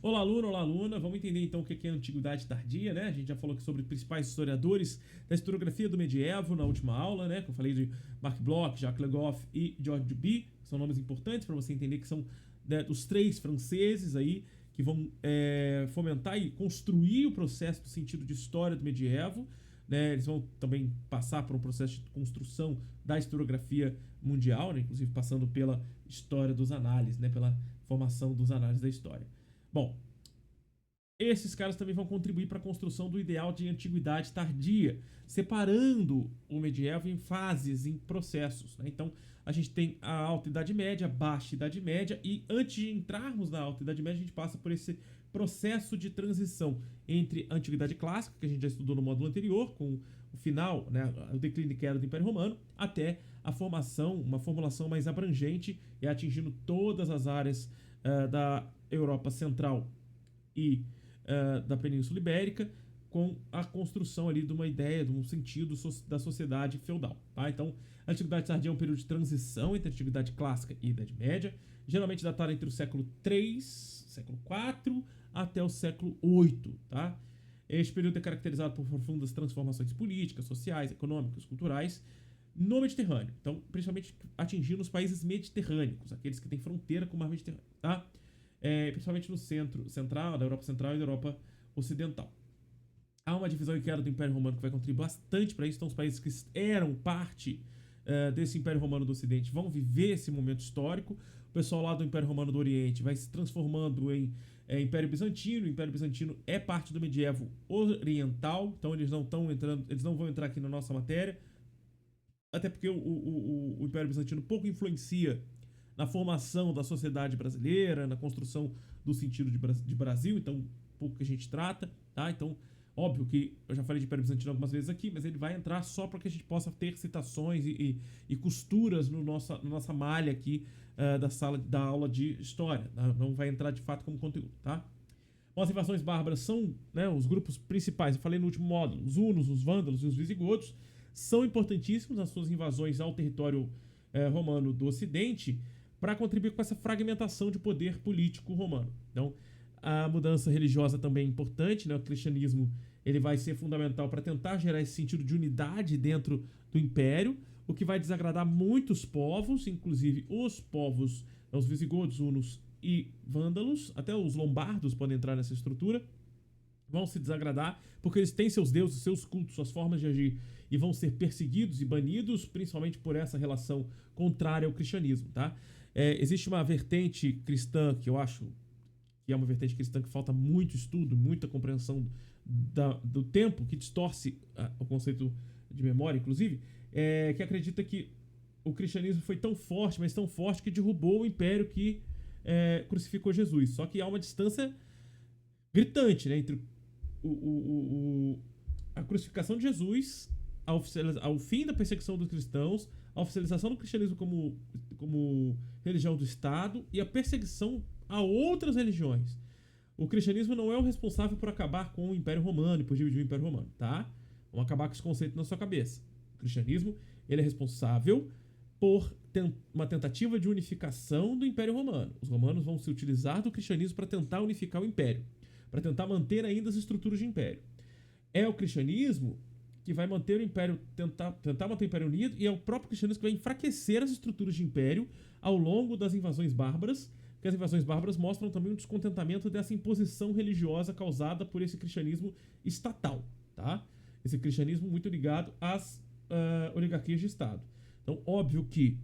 Olá, aluno, olá, aluna. Vamos entender então o que é a Antiguidade Tardia, né? A gente já falou aqui sobre os principais historiadores da historiografia do medievo na última aula, né? Que eu falei de Marc Bloch, Jacques Le Goff e Georges Duby, que são nomes importantes para você entender que são, né, os três franceses aí que vão fomentar e construir o processo do sentido de história do medievo, né? Eles vão também passar por um processo de construção da historiografia mundial, né? Inclusive passando pela história dos análises, né? Pela formação dos análises da história. Bom, esses caras também vão contribuir para a construção do ideal de antiguidade tardia, separando o medievo em fases, em processos, né? Então, a gente tem a Alta Idade Média, a Baixa Idade Média, e antes de entrarmos na Alta Idade Média, a gente passa por esse processo de transição entre a Antiguidade Clássica, que a gente já estudou no módulo anterior, com o final, né, o declínio e queda do Império Romano, até a formação, uma formulação mais abrangente e atingindo todas as áreas da Europa Central e da Península Ibérica, com a construção ali de uma ideia, de um sentido da sociedade feudal. Tá? Então, a Antiguidade Tardia é um período de transição entre a Antiguidade Clássica e a Idade Média, geralmente datada entre o século III, século IV, até o século VIII. Tá? Este período é caracterizado por profundas transformações políticas, sociais, econômicas, culturais no Mediterrâneo. Então, principalmente atingindo os países mediterrâneos, aqueles que têm fronteira com o mar Mediterrâneo. Tá? Principalmente no central, da Europa Central e da Europa Ocidental. Há uma divisão e queda do Império Romano que vai contribuir bastante para isso. Então, os países que eram parte desse Império Romano do Ocidente vão viver esse momento histórico. O pessoal lá do Império Romano do Oriente vai se transformando em Império Bizantino. O Império Bizantino é parte do medievo oriental, então eles não vão entrar aqui na nossa matéria, até porque o Império Bizantino pouco influencia na formação da sociedade brasileira, na construção do sentido de Brasil, então pouco que a gente trata, tá? Então, óbvio que eu já falei de Império Bizantino algumas vezes aqui, mas ele vai entrar só para que a gente possa ter citações e costuras na nossa malha aqui da aula de história, tá? Não vai entrar de fato como conteúdo, tá? Bom, as invasões bárbaras são, né, os grupos principais, eu falei no último módulo, os hunos, os vândalos e os visigodos, são importantíssimos nas suas invasões ao território romano do Ocidente, para contribuir com essa fragmentação de poder político romano. Então, a mudança religiosa também é importante, né? O cristianismo ele vai ser fundamental para tentar gerar esse sentido de unidade dentro do império, o que vai desagradar muitos povos, inclusive os povos, os visigodos, hunos e vândalos, até os lombardos podem entrar nessa estrutura, vão se desagradar, porque eles têm seus deuses, seus cultos, suas formas de agir, e vão ser perseguidos e banidos, principalmente por essa relação contrária ao cristianismo, tá? Existe uma vertente cristã que eu acho que é uma vertente cristã que falta muito estudo, muita compreensão do tempo, que distorce o conceito de memória, inclusive, que acredita que o cristianismo foi tão forte, mas tão forte que derrubou o império que crucificou Jesus. Só que há uma distância gritante, né, entre a crucificação de Jesus, ao fim da perseguição dos cristãos, a oficialização do cristianismo como religião do Estado e a perseguição a outras religiões. O cristianismo não é o responsável por acabar com o Império Romano e por dividir o Império Romano, tá? Vamos acabar com esse conceito na sua cabeça. O cristianismo ele é responsável por uma tentativa de unificação do Império Romano. Os romanos vão se utilizar do cristianismo para tentar unificar o Império, para tentar manter ainda as estruturas de Império. É o cristianismo que vai manter o Império, tentar manter o Império unido, e é o próprio cristianismo que vai enfraquecer as estruturas de Império ao longo das invasões bárbaras, que as invasões bárbaras mostram também um descontentamento dessa imposição religiosa causada por esse cristianismo estatal, tá? Esse cristianismo muito ligado às oligarquias de Estado. Então, óbvio que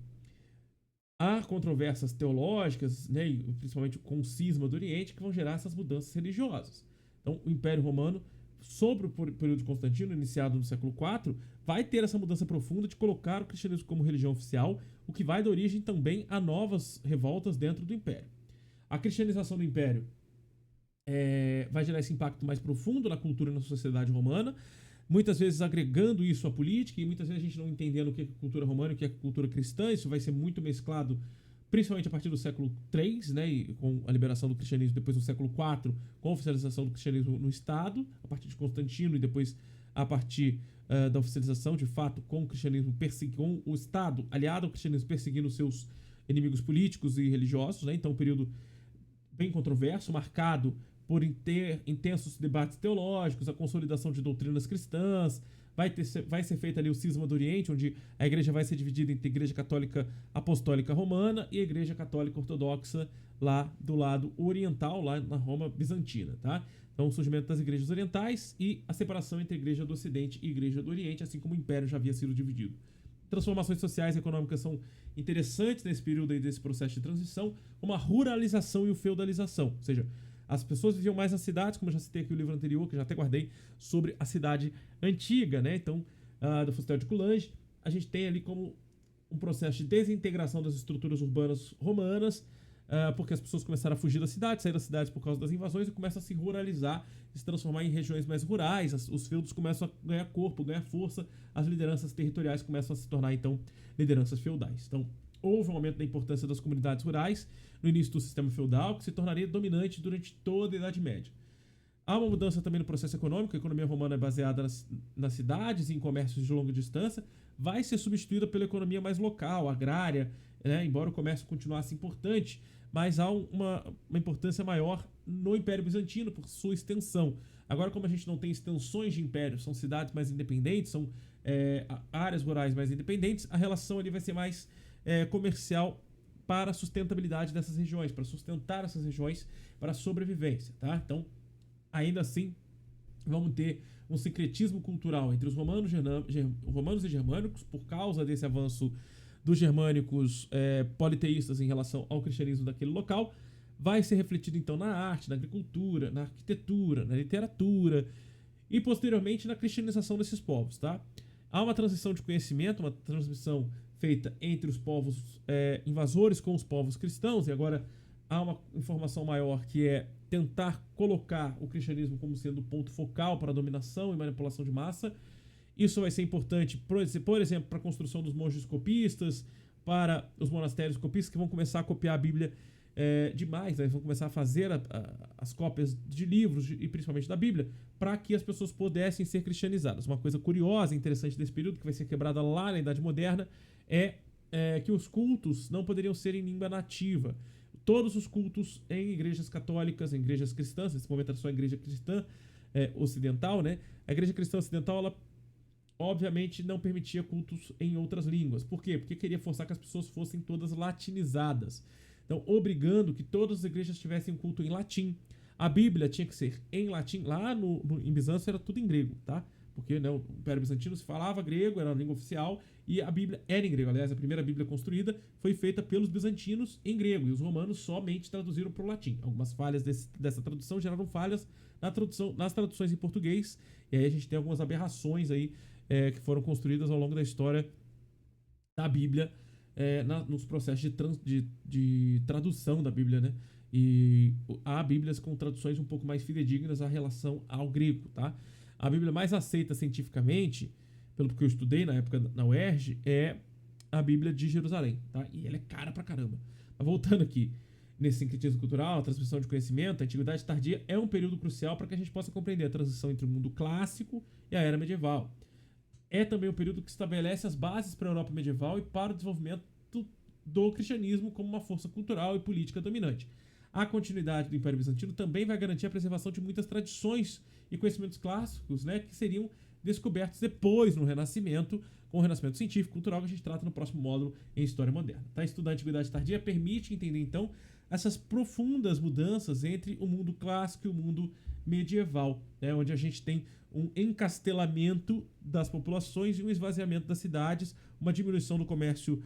há controvérsias teológicas, né, principalmente com o cisma do Oriente, que vão gerar essas mudanças religiosas. Então, o Império Romano, sobre o período de Constantino, iniciado no século IV, vai ter essa mudança profunda de colocar o cristianismo como religião oficial, o que vai dar origem também a novas revoltas dentro do Império. A cristianização do Império vai gerar esse impacto mais profundo na cultura e na sociedade romana, muitas vezes agregando isso à política, e muitas vezes a gente não entendendo o que é cultura romana e o que é cultura cristã. Isso vai ser muito mesclado, principalmente a partir do século III, né, e com a liberação do cristianismo, depois do século IV, com a oficialização do cristianismo no Estado, a partir de Constantino, e depois a partir da oficialização, de fato, com o cristianismo com o Estado aliado ao cristianismo perseguindo seus inimigos políticos e religiosos, né? Então, um período bem controverso, marcado por intensos debates teológicos, a consolidação de doutrinas cristãs. Vai ser feito ali o cisma do Oriente, onde a igreja vai ser dividida entre a igreja católica apostólica romana e a igreja católica ortodoxa lá do lado oriental, lá na Roma bizantina, tá? Então, o surgimento das igrejas orientais e a separação entre a igreja do Ocidente e a igreja do Oriente, assim como o Império já havia sido dividido. Transformações sociais e econômicas são interessantes nesse período aí desse processo de transição, como a ruralização e o feudalização, ou seja, as pessoas viviam mais nas cidades, como eu já citei aqui no livro anterior, que eu já até guardei, sobre a cidade antiga, né? Então, do Fustel de Coulanges, a gente tem ali como um processo de desintegração das estruturas urbanas romanas, porque as pessoas começaram a fugir da cidade, sair das cidades por causa das invasões e começam a se ruralizar, se transformar em regiões mais rurais, os feudos começam a ganhar corpo, ganhar força, as lideranças territoriais começam a se tornar, então, lideranças feudais. Então, houve um aumento da importância das comunidades rurais no início do sistema feudal, que se tornaria dominante durante toda a Idade Média. Há uma mudança também no processo econômico. A economia romana é baseada nas cidades e em comércios de longa distância. Vai ser substituída pela economia mais local, agrária, né? Embora o comércio continuasse importante, mas há uma importância maior no Império Bizantino por sua extensão. Agora, como a gente não tem extensões de império, são cidades mais independentes, são áreas rurais mais independentes, a relação ali vai ser mais comercial para a sustentabilidade dessas regiões, para sustentar essas regiões para a sobrevivência, tá? Então, ainda assim, vamos ter um sincretismo cultural entre os romanos e germânicos, por causa desse avanço dos germânicos politeístas em relação ao cristianismo daquele local. Vai ser refletido, então, na arte, na agricultura, na arquitetura, na literatura e, posteriormente, na cristianização desses povos, tá? Há uma transição de conhecimento, uma transmissão feita entre os povos invasores com os povos cristãos, e agora há uma informação maior que é tentar colocar o cristianismo como sendo o ponto focal para a dominação e manipulação de massa. Isso vai ser importante, por exemplo, para a construção dos monges copistas, para os monastérios copistas, que vão começar a copiar a Bíblia demais, né? Vão começar a fazer as cópias de livros, e principalmente da Bíblia, para que as pessoas pudessem ser cristianizadas. Uma coisa curiosa e interessante desse período, que vai ser quebrada lá na Idade Moderna, é que os cultos não poderiam ser em língua nativa. Todos os cultos em igrejas católicas, em igrejas cristãs, nesse momento era só a igreja cristã ocidental, né? A igreja cristã ocidental, ela obviamente não permitia cultos em outras línguas. Por quê? Porque queria forçar que as pessoas fossem todas latinizadas. Então, obrigando que todas as igrejas tivessem um culto em latim. A Bíblia tinha que ser em latim. Lá em Bizâncio era tudo em grego, tá? Porque, né, o Império Bizantino se falava grego, era a língua oficial, e a Bíblia era em grego. Aliás, a primeira Bíblia construída foi feita pelos bizantinos em grego, e os romanos somente traduziram para o latim. Algumas falhas dessa tradução geraram falhas nas traduções em português, e aí a gente tem algumas aberrações aí que foram construídas ao longo da história da Bíblia, nos processos de tradução da Bíblia, né? E há Bíblias com traduções um pouco mais fidedignas à relação ao grego, tá? A Bíblia mais aceita cientificamente, pelo que eu estudei na época na UERJ, é a Bíblia de Jerusalém, tá? E ela é cara pra caramba. Mas voltando aqui, nesse sincretismo cultural, a transmissão de conhecimento, a Antiguidade Tardia é um período crucial para que a gente possa compreender a transição entre o mundo clássico e a era medieval. É também um período que estabelece as bases para a Europa medieval e para o desenvolvimento do cristianismo como uma força cultural e política dominante. A continuidade do Império Bizantino também vai garantir a preservação de muitas tradições e conhecimentos clássicos, né, que seriam descobertos depois no Renascimento, com o Renascimento científico e cultural, que a gente trata no próximo módulo em História Moderna. Tá? Estudar a Antiguidade Tardia permite entender, então, essas profundas mudanças entre o mundo clássico e o mundo medieval, né, onde a gente tem um encastelamento das populações e um esvaziamento das cidades, uma diminuição do comércio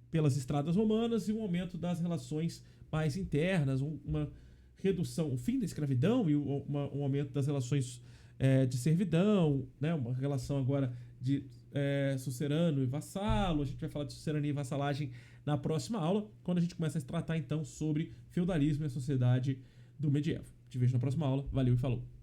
pelas estradas romanas e um aumento das relações mais internas, uma redução, o fim da escravidão e um aumento das relações de servidão, né? Uma relação agora de sucerano e vassalo. A gente vai falar de sucerania e vassalagem na próxima aula, quando a gente começa a tratar então sobre feudalismo e a sociedade do medievo. Te vejo na próxima aula. Valeu e falou!